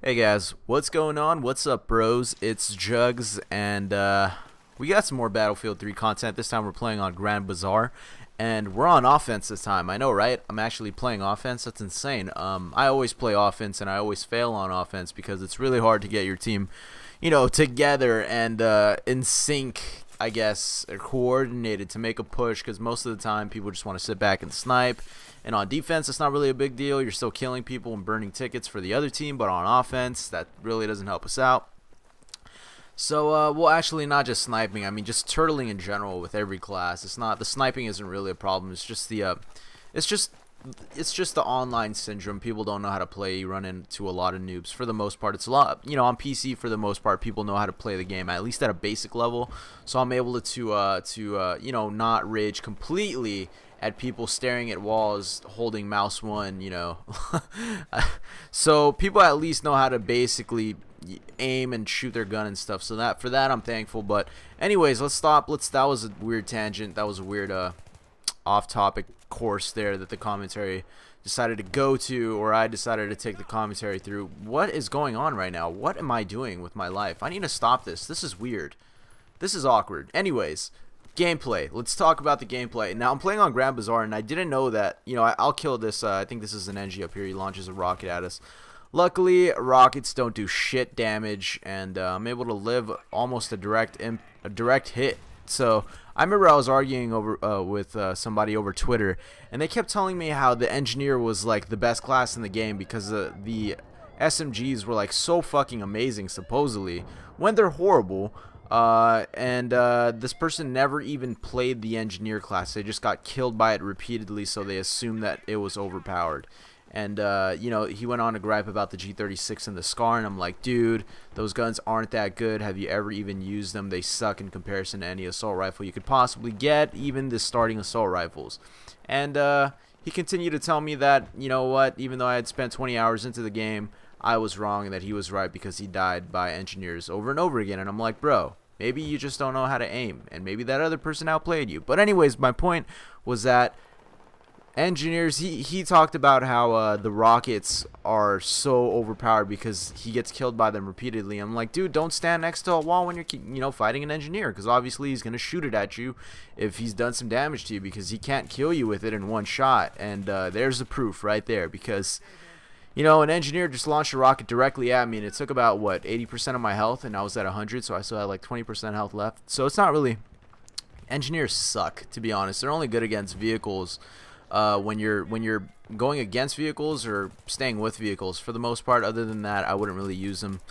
Hey guys, what's going on? What's up, bros? It's Jugs, and we got some more Battlefield 3 content. This time we're playing on Grand Bazaar, and we're on offense this time. I know, right? I'm actually playing offense. That's insane. I always play offense, and I always fail on offense because it's really hard to get your team, together and in sync, I guess, or coordinated to make a push. Because most of the time, people just want to sit back and snipe. And on defense, it's not really a big deal. You're still killing people and burning tickets for the other team, but on offense, that really doesn't help us out. So, well, actually, not just sniping. I mean, just turtling in general with every class. It's not the sniping isn't really a problem. It's just it's just, it's just the online syndrome. People don't know how to play. You run into a lot of noobs. For the most part, it's a lot. On PC, for the most part, people know how to play the game at least at a basic level. So I'm able not rage completely at people staring at walls holding mouse one. So people at least know how to basically aim and shoot their gun and stuff. So that for that I'm thankful. But anyways, let's stop. That was a weird tangent. That was a weird off-topic course there that the commentary decided to go to, or I decided to take the commentary through. What is going on right now? What am I doing with my life? I need to stop this. This is weird. This is awkward. Anyways, gameplay. Let's talk about the gameplay. Now, I'm playing on Grand Bazaar, and I didn't know that, I'll kill this. I think this is an NG up here. He launches a rocket at us. Luckily, rockets don't do shit damage, and I'm able to live almost a direct hit. So I remember I was arguing over with somebody over Twitter, and they kept telling me how the engineer was like the best class in the game because the SMGs were like so fucking amazing, supposedly, when they're horrible. This person never even played the engineer class. They just got killed by it repeatedly, so they assumed that it was overpowered. And he went on to gripe about the G36 and the Scar, and I'm like, dude, those guns aren't that good. Have you ever even used them? They suck in comparison to any assault rifle you could possibly get, even the starting assault rifles. And he continued to tell me that, you know what, even though I had spent 20 hours into the game, I was wrong and that he was right because he died by engineers over and over again. And I'm like, bro, maybe you just don't know how to aim, and maybe that other person outplayed you. But anyways, my point was that engineers, he talked about how the rockets are so overpowered because he gets killed by them repeatedly. I'm like, dude, don't stand next to a wall when you're fighting an engineer, because obviously he's gonna shoot it at you if he's done some damage to you, because he can't kill you with it in one shot. And there's the proof right there, because an engineer just launched a rocket directly at me, and it took about, 80% of my health, and I was at 100, so I still had like 20% health left. So it's not really... Engineers suck, to be honest. They're only good against vehicles when you're going against vehicles or staying with vehicles. For the most part, other than that, I wouldn't really use them.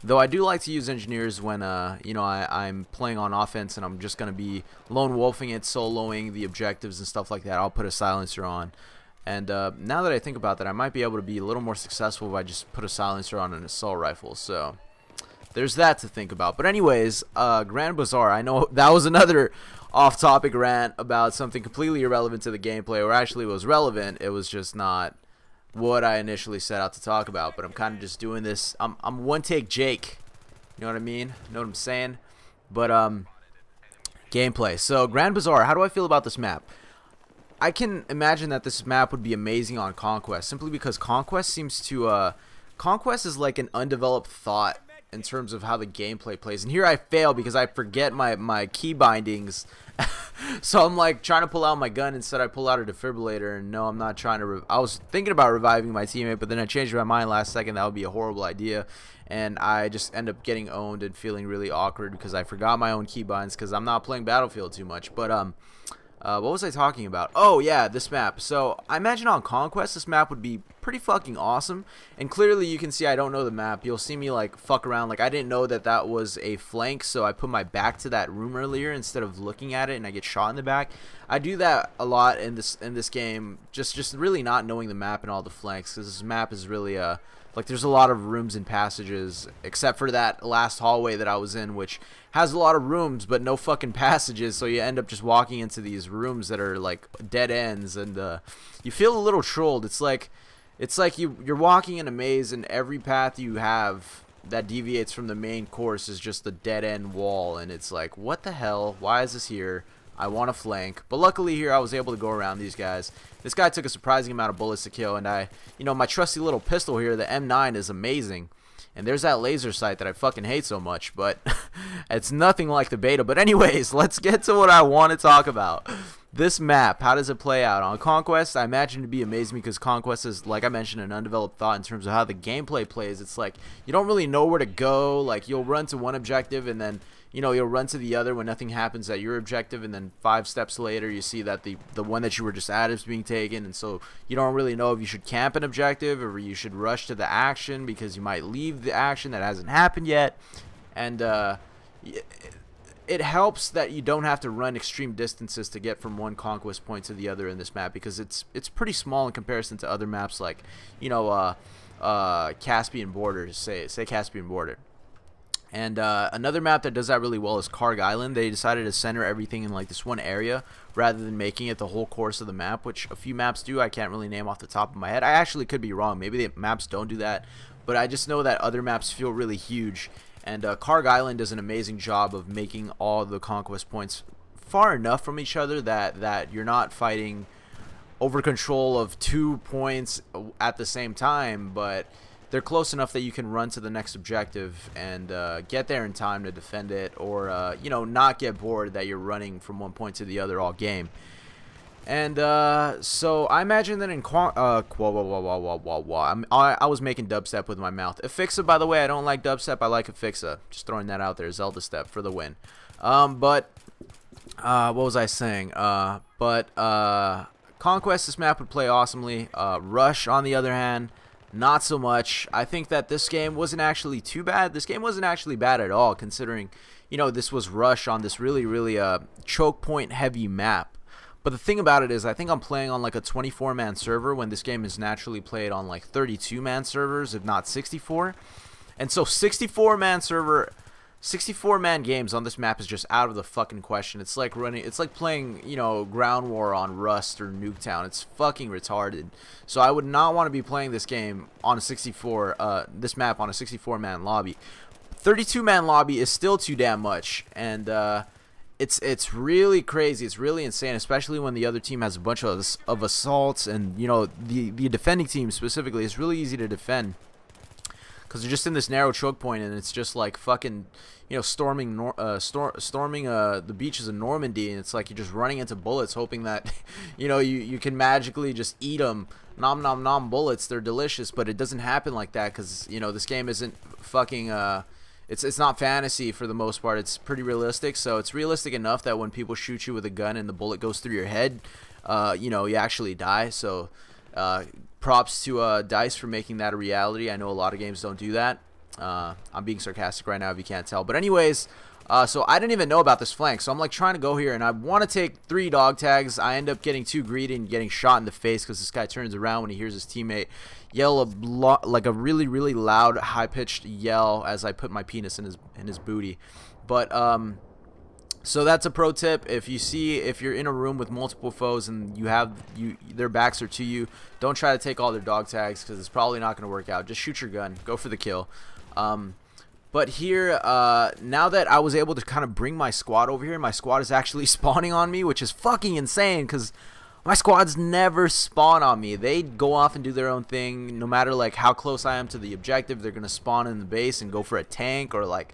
Though I do like to use engineers when, I'm playing on offense and I'm just going to be lone wolfing it, soloing the objectives and stuff like that. I'll put a silencer on. And now that I think about that, I might be able to be a little more successful if I just put a silencer on an assault rifle. So there's that to think about. But anyways, Grand Bazaar, I know that was another off-topic rant about something completely irrelevant to the gameplay, or actually it was relevant. It was just not what I initially set out to talk about. But I'm kind of just doing this. I'm one-take Jake. You know what I mean? Know what I'm saying? But gameplay. So Grand Bazaar, how do I feel about this map? I can imagine that this map would be amazing on Conquest, simply because Conquest seems to Conquest is like an undeveloped thought in terms of how the gameplay plays. And here I fail because I forget my key bindings. So I'm like trying to pull out my gun, instead I pull out a defibrillator. And no, I'm not trying to I was thinking about reviving my teammate, but then I changed my mind last second. That would be a horrible idea, and I just end up getting owned and feeling really awkward because I forgot my own keybinds because I'm not playing Battlefield too much. But what was I talking about? Oh yeah, this map. So I imagine on Conquest this map would be pretty fucking awesome. And clearly you can see I don't know the map. You'll see me like fuck around. Like I didn't know that was a flank, so I put my back to that room earlier instead of looking at it, and I get shot in the back. I do that a lot in this game, just really not knowing the map and all the flanks, because this map is really like there's a lot of rooms and passages, except for that last hallway that I was in, which has a lot of rooms but no fucking passages, so you end up just walking into these rooms that are like dead ends, and you feel a little trolled. It's like you're walking in a maze, and every path you have that deviates from the main course is just a dead end wall, and it's like, what the hell? Why is this here? I want to flank. But luckily here I was able to go around these guys. This guy took a surprising amount of bullets to kill, and my trusty little pistol here, the M9, is amazing. And there's that laser sight that I fucking hate so much, but it's nothing like the beta. But anyways, let's get to what I want to talk about. This map, how does it play out? On Conquest, I imagine to be amazing because Conquest is, like I mentioned, an undeveloped thought in terms of how the gameplay plays. It's like you don't really know where to go. Like you'll run to one objective and then you'll run to the other when nothing happens at your objective, and then 5 steps later you see that the one that you were just at is being taken, and so you don't really know if you should camp an objective or you should rush to the action because you might leave the action that hasn't happened yet. And it helps that you don't have to run extreme distances to get from one conquest point to the other in this map, because it's pretty small in comparison to other maps like Caspian Border, say Caspian Border. And another map that does that really well is Karg Island. They decided to center everything in like this one area rather than making it the whole course of the map, which a few maps do. I can't really name off the top of my head. I actually could be wrong. Maybe the maps don't do that, but I just know that other maps feel really huge. And Karg Island does an amazing job of making all the conquest points far enough from each other that you're not fighting over control of 2 points at the same time, but they're close enough that you can run to the next objective and get there in time to defend it, or not get bored that you're running from one point to the other all game. And so I imagine that in I was making dubstep with my mouth. Affixa, by the way, I don't like dubstep. I like Affixa. Just throwing that out there. Zelda step for the win. But what was I saying? Conquest, this map would play awesomely. Rush, on the other hand, not so much. I think that this game wasn't actually too bad. This game wasn't actually bad at all, considering this was Rush on this really choke point heavy map. But the thing about it is, I think I'm playing on like a 24-man server when this game is naturally played on like 32-man servers, if not 64. And so 64-man games on this map is just out of the fucking question. It's like playing, Ground War on Rust or Nuketown. It's fucking retarded. So I would not want to be playing this game on a this map on a 64-man lobby. 32-man lobby is still too damn much, and it's really crazy. It's really insane, especially when the other team has a bunch of assaults, and the defending team specifically is really easy to defend because they're just in this narrow choke point, and it's just like fucking storming the beaches of Normandy, and it's like you're just running into bullets hoping that you can magically just eat them. Nom nom nom bullets, they're delicious, but it doesn't happen like that because this game isn't fucking It's not fantasy for the most part. It's pretty realistic. So it's realistic enough that when people shoot you with a gun and the bullet goes through your head, you actually die. So props to DICE for making that a reality. I know a lot of games don't do that. I'm being sarcastic right now if you can't tell. But anyways, so I didn't even know about this flank. So I'm like trying to go here, and I want to take 3 dog tags. I end up getting too greedy and getting shot in the face because this guy turns around when he hears his teammate yell like a really loud, high-pitched yell as I put my penis in his booty. But so that's a pro tip. If you're in a room with multiple foes and their backs are to you, don't try to take all their dog tags because it's probably not going to work out. Just shoot your gun, go for the kill. But here, now that I was able to kind of bring my squad over here, my squad is actually spawning on me, which is fucking insane because my squads never spawn on me. They go off and do their own thing. No matter like how close I am to the objective, they're gonna spawn in the base and go for a tank, or like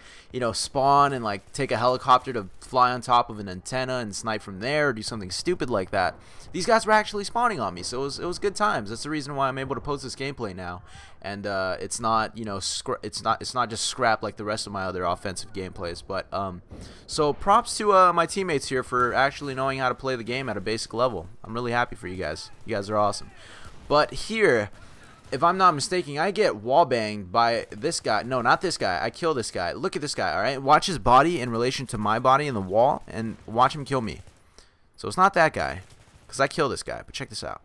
spawn and like take a helicopter to fly on top of an antenna and snipe from there, or do something stupid like that. These guys were actually spawning on me, so it was good times. That's the reason why I'm able to post this gameplay now, and it's not it's not just scrap like the rest of my other offensive gameplays. But so props to my teammates here for actually knowing how to play the game at a basic level. I'm really happy for you guys. You guys are awesome. But here, if I'm not mistaken, I get wallbanged by this guy. No, not this guy. I kill this guy. Look at this guy, all right? Watch his body in relation to my body in the wall, and watch him kill me. So it's not that guy, because I kill this guy. But check this out.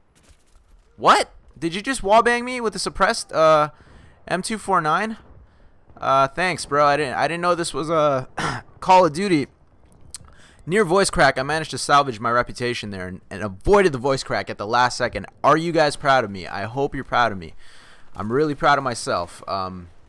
What? Did you just wallbang me with a suppressed M249? Thanks, bro. I didn't know this was a Call of Duty. Near voice crack, I managed to salvage my reputation there and avoided the voice crack at the last second. Are you guys proud of me? I hope you're proud of me. I'm really proud of myself.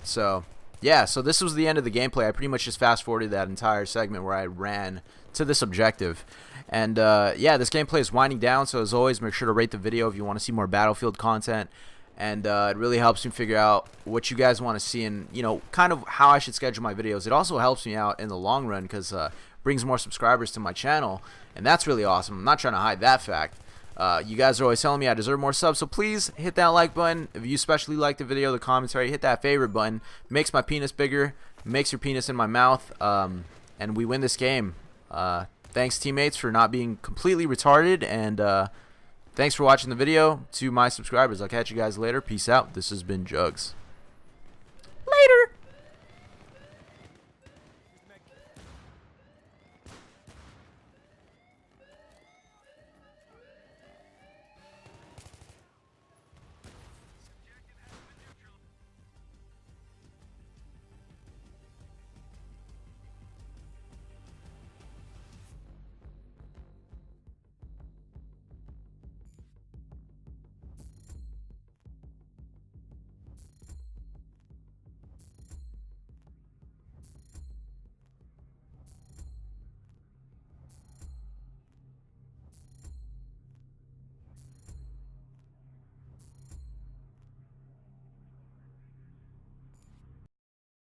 So yeah, so this was the end of the gameplay. I pretty much just fast forwarded that entire segment where I ran to this objective. And yeah, this gameplay is winding down, so as always, make sure to rate the video if you want to see more Battlefield content. And it really helps me figure out what you guys want to see and, you know, kind of how I should schedule my videos. It also helps me out in the long run because brings more subscribers to my channel, and that's really awesome. I'm not trying to hide that fact. You guys are always telling me I deserve more subs, so please hit that like button. If you especially like the video, the commentary, hit that favorite button. It makes my penis bigger, makes your penis in my mouth, and we win this game. Thanks, teammates, for not being completely retarded, and thanks for watching the video. To my subscribers, I'll catch you guys later. Peace out. This has been Jugs.